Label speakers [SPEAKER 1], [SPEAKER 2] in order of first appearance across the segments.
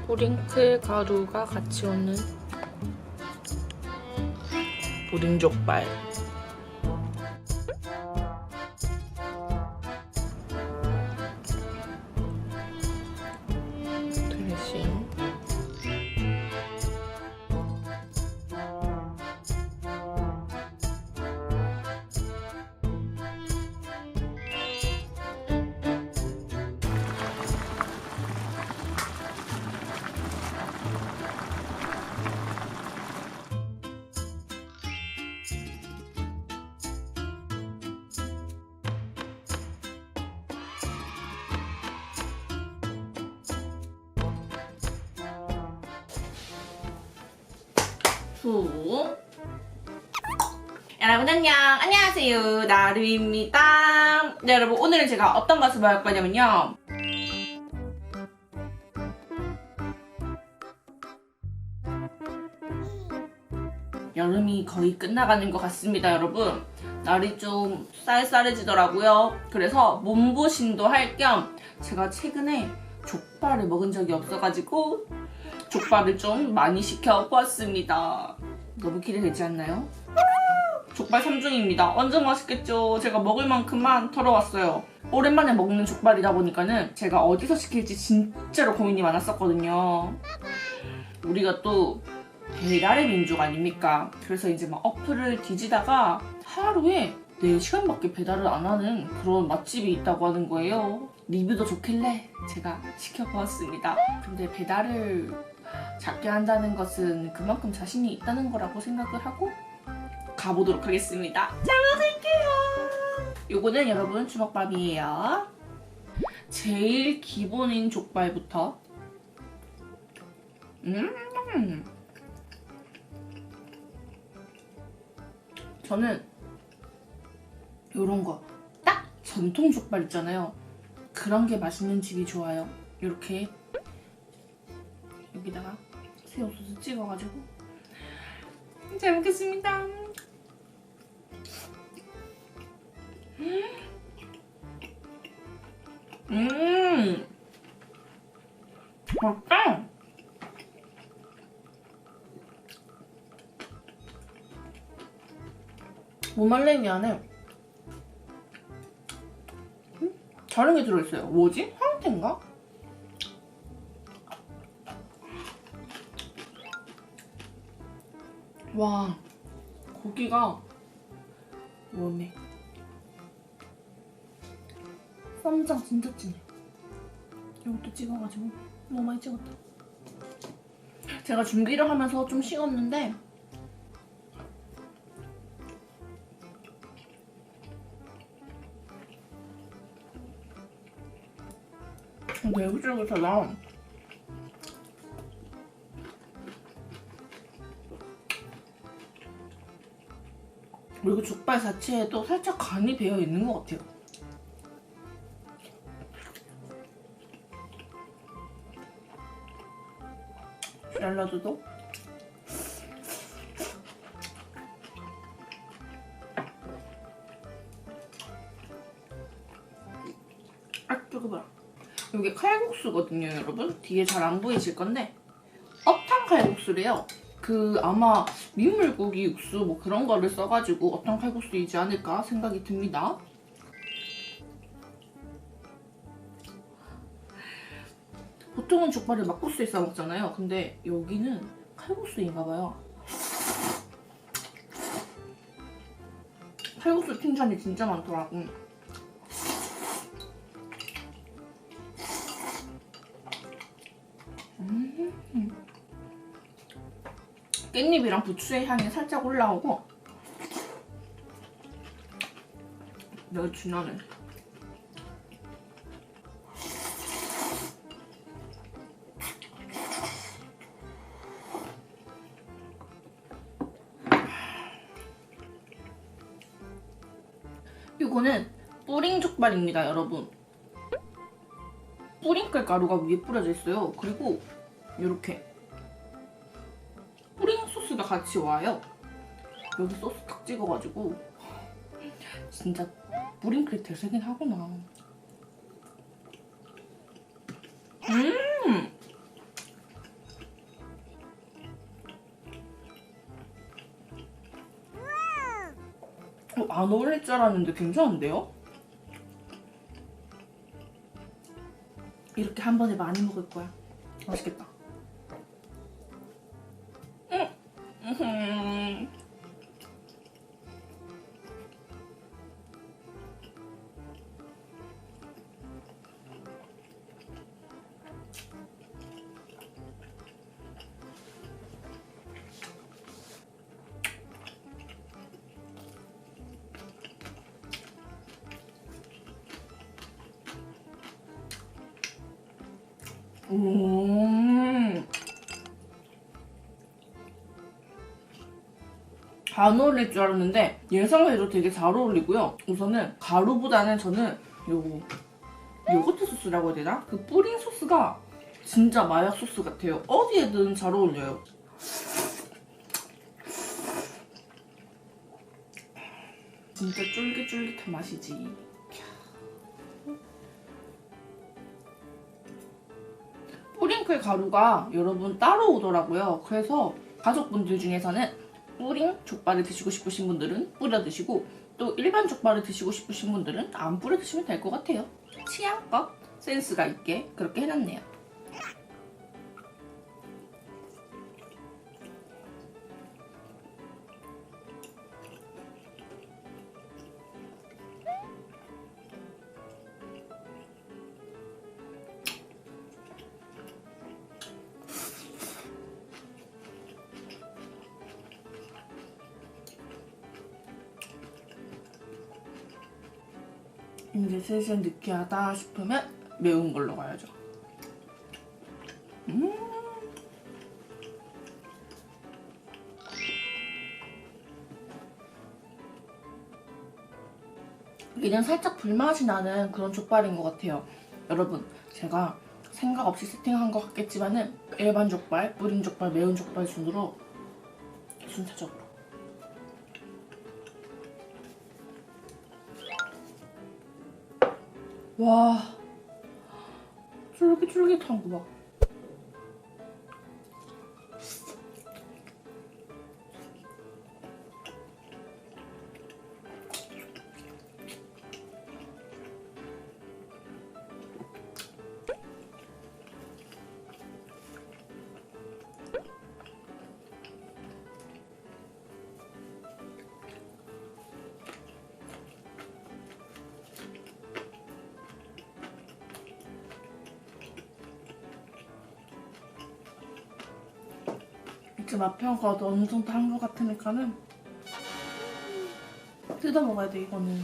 [SPEAKER 1] 뿌링클 가루가 같이 오는 뿌링족발. 드레싱. 여러분 안녕! 안녕하세요, 나루입니다. 네, 여러분 오늘은 제가 어떤 맛을 먹을 거냐면요, 여름이 거의 끝나가는 것 같습니다. 여러분 날이 좀 쌀쌀해지더라고요. 그래서 몸보신도 할 겸 제가 최근에 족발을 먹은 적이 없어가지고 족발을 좀 많이 시켜보았습니다. 너무 기대되지 않나요? 족발 3중입니다. 완전 맛있겠죠? 제가 먹을 만큼만 털어왔어요. 오랜만에 먹는 족발이다 보니까는 제가 어디서 시킬지 진짜로 고민이 많았었거든요. 우리가 또 배달의 민족 아닙니까? 그래서 이제 막 어플을 뒤지다가 하루에 4시간밖에 배달을 안 하는 그런 맛집이 있다고 하는 거예요. 리뷰도 좋길래 제가 시켜보았습니다. 근데 배달을 작게 한다는 것은 그만큼 자신이 있다는 거라고 생각을 하고 가보도록 하겠습니다. 잘 먹을게요. 요거는 여러분 주먹밥이에요. 제일 기본인 족발부터. 저는 요런 거 딱 전통 족발 있잖아요. 그런 게 맛있는 집이 좋아요. 이렇게 여기다가 새우소스 찍어가지고. 잘 먹겠습니다. 맛있다. 무말랭이 안에 다른 게 들어있어요. 뭐지? 황태인가? 와, 고기가 워메. 쌈장 진짜 진해. 이것도 찍어가지고 너무 많이 찍었다. 제가 준비를 하면서 좀 식었는데 되게 쫄깃하다. 그리고 족발 자체에도 살짝 간이 배어 있는 것 같아요. 샐러드도 뜨거워라. 이게 칼국수거든요, 여러분. 뒤에 잘 안 보이실 건데 어탕 칼국수래요. 아마 민물고기 육수 뭐 그런 거를 써가지고 어탕 칼국수이지 않을까 생각이 듭니다. 보통은 족발을 막국수에 싸 먹잖아요. 근데 여기는 칼국수인가봐요. 칼국수 칭찬이 진짜 많더라고. 깻잎이랑 부추의 향이 살짝 올라오고 내가 진하네. 이거는 뿌링 족발입니다, 여러분. 뿌링클 가루가 위에 뿌려져 있어요. 그리고 이렇게 뿌링 소스가 같이 와요. 여기 소스 탁 찍어가지고 진짜 뿌링클이 되긴 하구나. 안 어울릴 줄 알았는데 괜찮은데요? 이렇게 한 번에 많이 먹을 거야. 맛있겠다. 안 어울릴 줄 알았는데 예상외로 되게 잘 어울리고요. 우선은 가루보다는 저는 요거 요거트 소스라고 해야 되나? 그 뿌린 소스가 진짜 마약 소스 같아요. 어디에든 잘 어울려요. 진짜 쫄깃쫄깃한 맛이지. 뿌링클 가루가 여러분 따로 오더라고요. 그래서 가족분들 중에서는 뿌링 족발을 드시고 싶으신 분들은 뿌려 드시고 또 일반 족발을 드시고 싶으신 분들은 안 뿌려 드시면 될 것 같아요. 취향껏 센스가 있게 그렇게 해놨네요. 이제 슬슬 느끼하다 싶으면 매운 걸로 가야죠. 그냥 살짝 불맛이 나는 그런 족발인 것 같아요. 여러분, 제가 생각 없이 세팅한 것 같겠지만은 일반 족발, 뿌린 족발, 매운 족발 순으로 순차적으로. 와, 쫄깃쫄깃한 거 봐. 이제 맛평가도 어느 정도 한 것 같으니까는 뜯어 먹어야 돼, 이거는.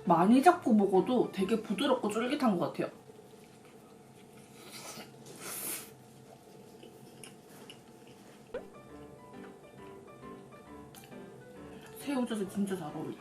[SPEAKER 1] 많이 잡고 먹어도 되게 부드럽고 쫄깃한 것 같아요. 새우젓이 진짜 잘 어울려.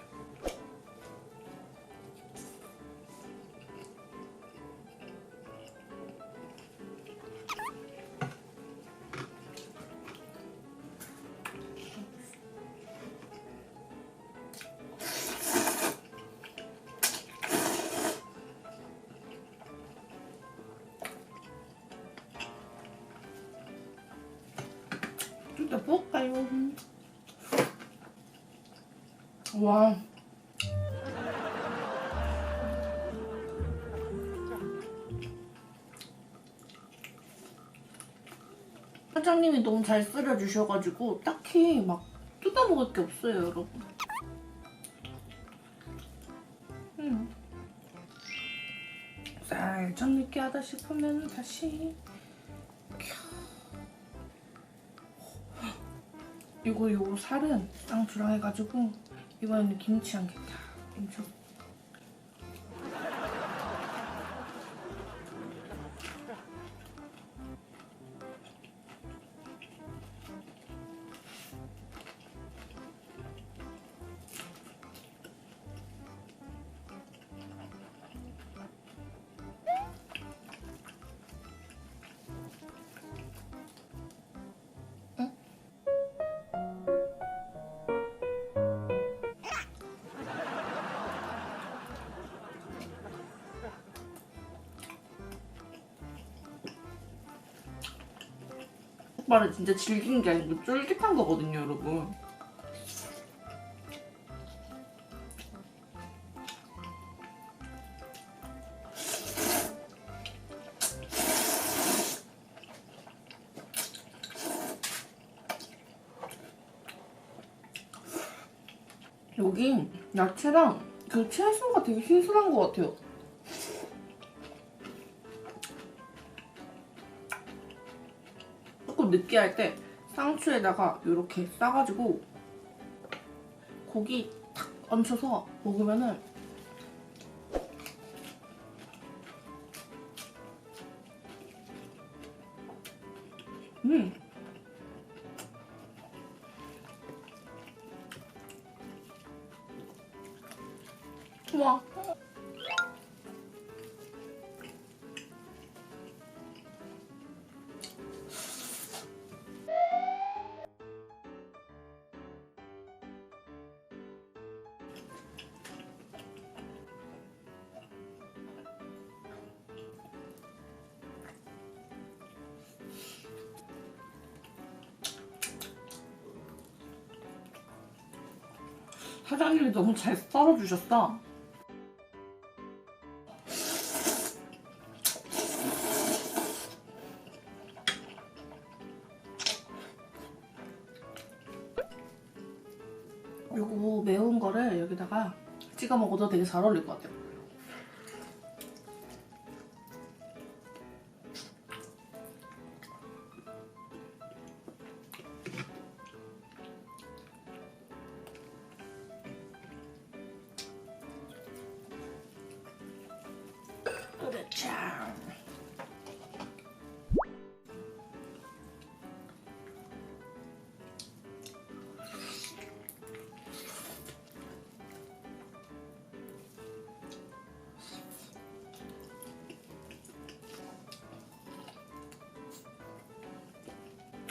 [SPEAKER 1] 좀 더 볼까요? 와. 사장님이 너무 잘 썰어주셔가지고 딱히 막 뜯어먹을 게 없어요, 여러분. 살짝 느끼하다 싶으면 다시 이거 살은 쌍주랑 해가지고 이번에는 김치 않겠다. 김치. 족발을 진짜 질긴 게 아니고 쫄깃한 거거든요, 여러분. 여기 야채랑 그 채소가 되게 신선한 것 같아요. 조금 느끼할 때 상추에다가 이렇게 싸가지고 고기 탁 얹혀서 먹으면은 우와. 사장님이 너무 잘 썰어주셨어. 요거 매운 거를 여기다가 찍어 먹어도 되게 잘 어울릴 것 같아요. 그렇죠.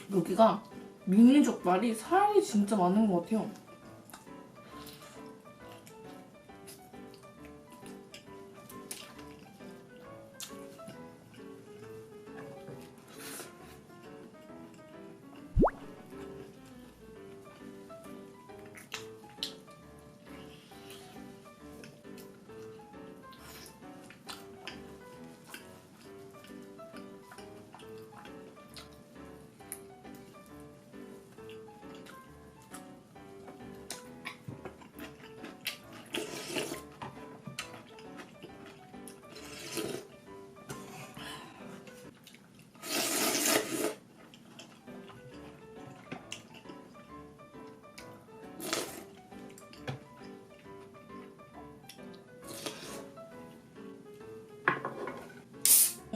[SPEAKER 1] 여기가 미니 족발이 살이 진짜 많은 것 같아요.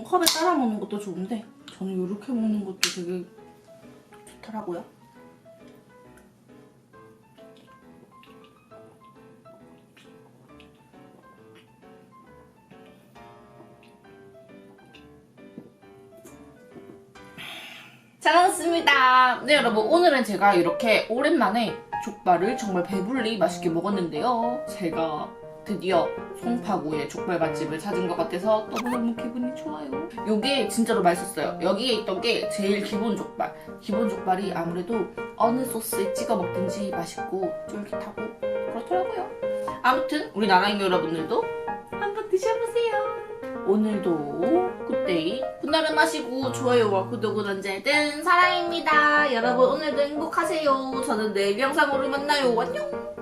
[SPEAKER 1] 컵에 따라 먹는 것도 좋은데 저는 이렇게 먹는 것도 되게 좋더라고요. 잘 먹었습니다. 네, 여러분, 오늘은 제가 이렇게 오랜만에 족발을 정말 배불리 맛있게 먹었는데요. 제가 드디어 송파구의 족발 맛집을 찾은 것 같아서 너무너무 기분이 좋아요. 이게 진짜로 맛있었어요. 여기에 있던 게 제일 기본 족발. 기본 족발이 아무래도 어느 소스에 찍어 먹든지 맛있고 쫄깃하고 그렇더라고요. 아무튼 우리 나랑이 여러분들도 한번 드셔보세요. 오늘도 굿데이 굿날을 마시고 좋아요와 구독은 언제든 사랑입니다. 여러분 오늘도 행복하세요. 저는 내일 영상으로 만나요. 안녕.